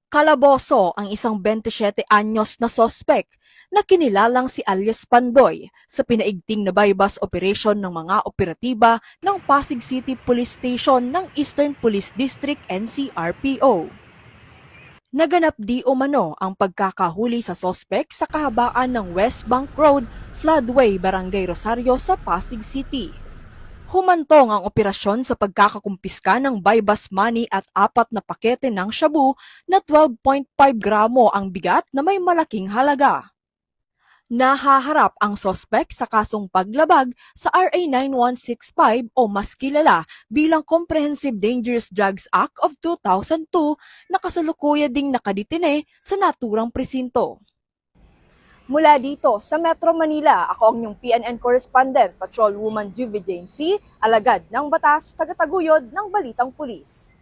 Kalaboso ang isang 27 anyos na sospek na kinilalang si alias Pandoy sa pinaigting na bypass operation ng mga operatiba ng Pasig City Police Station ng Eastern Police District NCRPO. Naganap di umano ang pagkakahuli sa sospek sa kahabaan ng West Bank Road, Floodway, Barangay Rosario sa Pasig City. Humantong ang operasyon sa pagkakakumpiska ng buy-bus money at 4 na pakete ng shabu na 12.5 gramo ang bigat na may malaking halaga. Nahaharap ang sospek sa kasong paglabag sa RA 9165 o mas kilala bilang Comprehensive Dangerous Drugs Act of 2002 na kasalukuyan ding nakaditine sa naturang presinto. Mula dito sa Metro Manila, ako ang inyong PNN correspondent, Patrolwoman Juvie Jane C., alagad ng batas, tagataguyod ng Balitang Pulis.